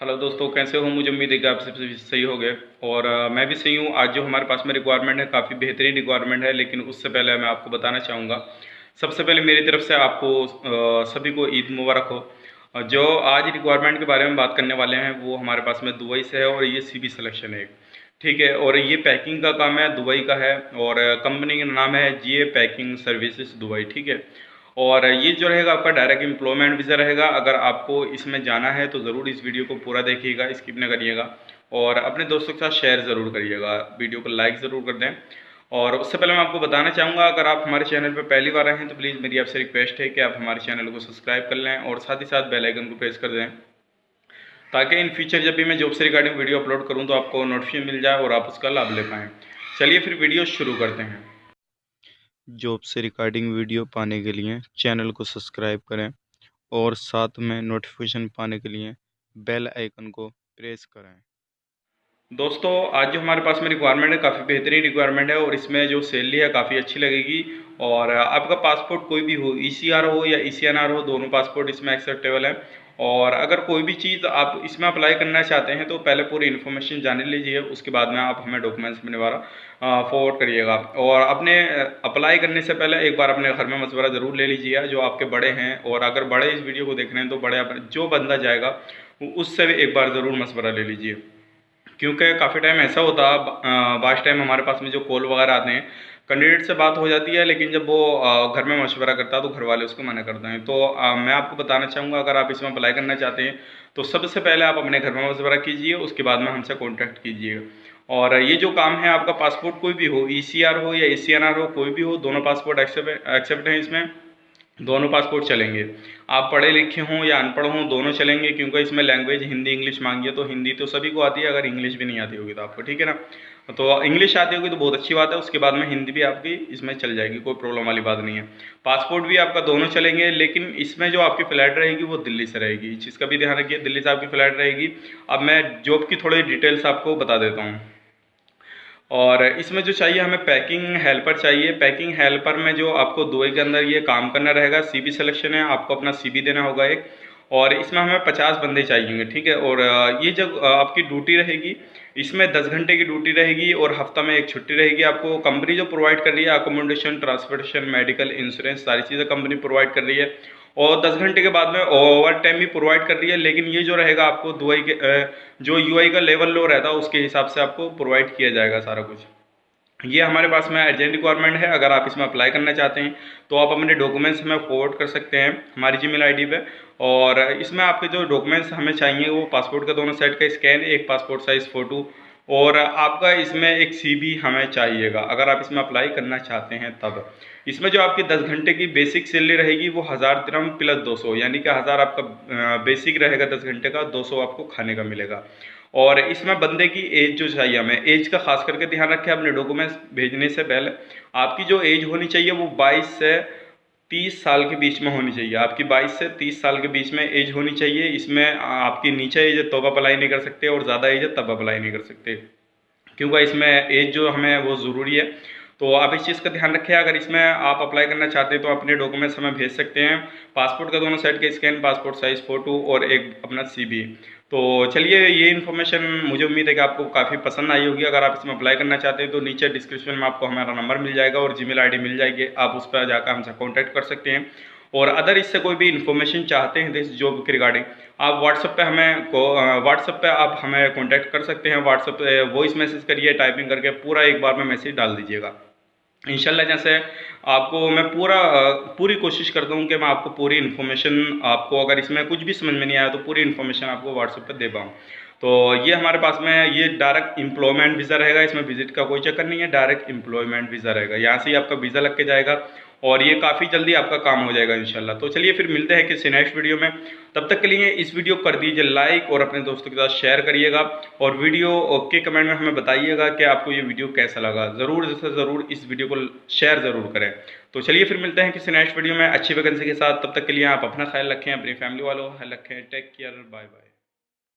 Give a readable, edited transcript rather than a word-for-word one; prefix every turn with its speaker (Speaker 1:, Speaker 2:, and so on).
Speaker 1: Hello दोस्तों, कैसे हो? मुझे उम्मीद है कि आप सब सही हो गए और मैं भी सही हूँ। आज जो हमारे पास में रिक्वायरमेंट है काफ़ी बेहतरीन रिक्वायरमेंट है, लेकिन उससे पहले मैं आपको बताना चाहूँगा। सबसे पहले मेरी तरफ से आपको सभी को ईद मुबारक हो। जो आज रिक्वायरमेंट के बारे में बात करने वाले हैं वो हमारे पास में दुबई से है और ये सीबी सिलेक्शन है। ठीक है, और ये पैकिंग का काम है, दुबई का है और कंपनी का नाम है जीए पैकिंग सर्विसेज दुबई। ठीक है, और ये जो रहेगा आपका डायरेक्ट एम्प्लॉयमेंट वीज़ा रहेगा। अगर आपको इसमें जाना है तो ज़रूर इस वीडियो को पूरा देखिएगा, स्किप ना करिएगा और अपने दोस्तों के साथ शेयर ज़रूर करिएगा, वीडियो को लाइक ज़रूर कर दें। और उससे पहले मैं आपको बताना चाहूँगा, अगर आप हमारे चैनल पर पहली बार आए हैं तो प्लीज़ मेरी आपसे रिक्वेस्ट है कि आप हमारे चैनल को सब्सक्राइब कर लें और साथ ही साथ बेल आइकन को प्रेस कर दें, ताकि इन फ्यूचर जब भी मैं जॉब से रिगार्डिंग वीडियो अपलोड करूँ तो आपको नोटिफिकेशन मिल जाए और आप उसका लाभ ले पाएँ। चलिए फिर वीडियो शुरू करते हैं। जॉब से रिगार्डिंग वीडियो पाने के लिए चैनल को सब्सक्राइब करें और साथ में नोटिफिकेशन पाने के लिए बेल आइकन को प्रेस करें। दोस्तों, आज जो हमारे पास में रिक्वायरमेंट है काफ़ी बेहतरीन रिक्वायरमेंट है और इसमें जो सैलरी है काफ़ी अच्छी लगेगी। और आपका पासपोर्ट कोई भी हो, ईसीआर हो या ईसीएनआर हो, दोनों पासपोर्ट इसमें एक्सेप्टेबल है। और अगर कोई भी चीज़ आप इसमें अप्लाई करना चाहते हैं तो पहले पूरी इन्फॉर्मेशन जान लीजिए, उसके बाद में आप हमें डॉक्यूमेंट्स बनवा फॉरवर्ड करिएगा। और अपने अप्लाई करने से पहले एक बार अपने घर में मशवरा ज़रूर ले लीजिए, जो आपके बड़े हैं। और अगर बड़े इस वीडियो को देख रहे हैं तो बड़े जो बंदा जाएगा उससे भी एक बार ज़रूर मशवरा ले लीजिए, क्योंकि काफ़ी टाइम ऐसा होता है बास टाइम हमारे पास में जो कॉल वगैरह आते हैं, कैंडिडेट से बात हो जाती है, लेकिन जब वो घर में मशवरा करता है तो घर वाले उसको मना करते हैं। तो मैं आपको बताना चाहूँगा, अगर आप इसमें अप्लाई करना चाहते हैं तो सबसे पहले आप अपने घर में मशवरा कीजिए, उसके बाद में हमसे कॉन्टैक्ट कीजिए। और ये जो काम है, आपका पासपोर्ट कोई भी हो, ईसीआर हो या ईसीएनआर हो, कोई भी हो, दोनों पासपोर्ट एक्सेप्ट हैं इसमें, दोनों पासपोर्ट चलेंगे। आप पढ़े लिखे हों या अनपढ़ हों, दोनों चलेंगे, क्योंकि इसमें लैंग्वेज हिंदी इंग्लिश मांगी है। तो हिंदी तो सभी को आती है, अगर इंग्लिश भी नहीं आती होगी तो आपको, ठीक है ना। तो इंग्लिश आती होगी तो बहुत अच्छी बात है, उसके बाद में हिंदी भी आपकी इसमें चल जाएगी, कोई प्रॉब्लम वाली बात नहीं है। पासपोर्ट भी आपका दोनों चलेंगे, लेकिन इसमें जो आपकी फ़्लाइट रहेगी वो दिल्ली से रहेगी। इस चीज़ का भी ध्यान रखिए, दिल्ली से आपकी फ़्लाइट रहेगी। अब मैं जॉब की थोड़ी डिटेल्स आपको बता देता हूँ। और इसमें जो चाहिए, हमें पैकिंग हेल्पर चाहिए। पैकिंग हेल्पर में जो आपको दुबई के अंदर ये काम करना रहेगा, सीबी सिलेक्शन है, आपको अपना सीबी देना होगा एक। और इसमें हमें 50 बंदे चाहिए, ठीक है। और ये जब आपकी ड्यूटी रहेगी, इसमें 10 घंटे की ड्यूटी रहेगी और हफ्ता में एक छुट्टी रहेगी। आपको कंपनी जो प्रोवाइड कर रही है, अकोमोडेशन, ट्रांसपोर्टेशन, मेडिकल, इंश्योरेंस, सारी चीज़ें कंपनी प्रोवाइड कर रही है। और 10 घंटे के बाद में ओवर टाइम भी प्रोवाइड कर रही है, लेकिन ये जो रहेगा आपको दुबई के जो यूआई का लेवल लो रहता है उसके हिसाब से आपको प्रोवाइड किया जाएगा सारा कुछ। ये हमारे पास में अर्जेंट रिक्वायरमेंट है। अगर आप इसमें अप्लाई करना चाहते हैं तो आप अपने डॉक्यूमेंट्स हमें फॉरवर्ड कर सकते हैं हमारी जीमेल आईडी पे। और इसमें आपके जो डॉक्यूमेंट्स हमें चाहिए वो पासपोर्ट का दोनों साइड का स्कैन, एक पासपोर्ट साइज़ फ़ोटो, और आपका इसमें एक सीवी हमें चाहिएगा, अगर आप इसमें अप्लाई करना चाहते हैं तब। इसमें जो आपकी 10 घंटे की बेसिक सैलरी रहेगी वो 1000 दिरहम प्लस 200, यानी कि 1000 आपका बेसिक रहेगा 10 घंटे का, 200 आपको खाने का मिलेगा। और इसमें बंदे की एज जो चाहिए, हमें एज का खास करके ध्यान रखें। अपने डॉक्यूमेंट्स भेजने से पहले आपकी जो एज होनी चाहिए वो 22 से 30 साल के बीच में होनी चाहिए। आपकी 22 से 30 साल के बीच में एज होनी चाहिए। इसमें आपकी नीचे एज है तब अप्लाई नहीं कर सकते, और ज़्यादा एज है तब अप्लाई नहीं कर सकते, क्योंकि इसमें एज जो हमें वो ज़रूरी है। तो आप इस चीज़ का ध्यान रखें। अगर इसमें आप अप्लाई करना चाहते हैं तो अपने डॉक्यूमेंट्स हमें भेज सकते हैं, पासपोर्ट का दोनों साइड का स्कैन, पासपोर्ट साइज़ फ़ोटो और एक अपना सीवी। तो चलिए, ये इन्फॉर्मेशन मुझे उम्मीद है कि आपको काफ़ी पसंद आई होगी। अगर आप इसमें अप्लाई करना चाहते हैं तो नीचे डिस्क्रिप्शन में आपको हमारा नंबर मिल जाएगा और जीमेल आईडी मिल जाएगी, आप उस पर जाकर हमसे कॉन्टैक्ट कर सकते हैं। और अदर इससे कोई भी इन्फॉर्मेशन चाहते हैं इस जॉब के रिगार्डिंग, आप व्हाट्सएप पे आप हमें कॉन्टैक्ट कर सकते हैं। व्हाट्सएप पे वॉइस मैसेज करिए, टाइपिंग करके पूरा एक बार में मैसेज डाल दीजिएगा। इंशाल्लाह जैसे आपको मैं पूरी कोशिश करता हूँ कि मैं आपको पूरी इन्फॉर्मेशन, आपको अगर इसमें कुछ भी समझ में नहीं आया तो पूरी इन्फॉर्मेशन आपको व्हाट्सएप पे दे पाऊँ। तो ये हमारे पास में ये डायरेक्ट एम्प्लॉयमेंट वीज़ा रहेगा, इसमें विजिट का कोई चक्कर नहीं है, डायरेक्ट एम्प्लॉयमेंट वीज़ा रहेगा। यहाँ से ही आपका वीज़ा लग के जाएगा और ये काफ़ी जल्दी आपका काम हो जाएगा इंशाल्लाह। तो चलिए फिर मिलते हैं किसी नेक्स्ट वीडियो में। तब तक के लिए इस वीडियो को कर दीजिए लाइक और अपने दोस्तों के साथ शेयर करिएगा। और वीडियो के कमेंट में हमें बताइएगा कि आपको ये वीडियो कैसा लगा। ज़रूर से ज़रूर इस वीडियो को शेयर ज़रूर करें। तो चलिए फिर मिलते हैं किसी नेक्स्ट वीडियो में अच्छी वैकेंसी के साथ। तब तक के लिए आप अपना ख्याल रखें, अपनी फैमिली वालों का ख्याल रखें। Take care, bye bye.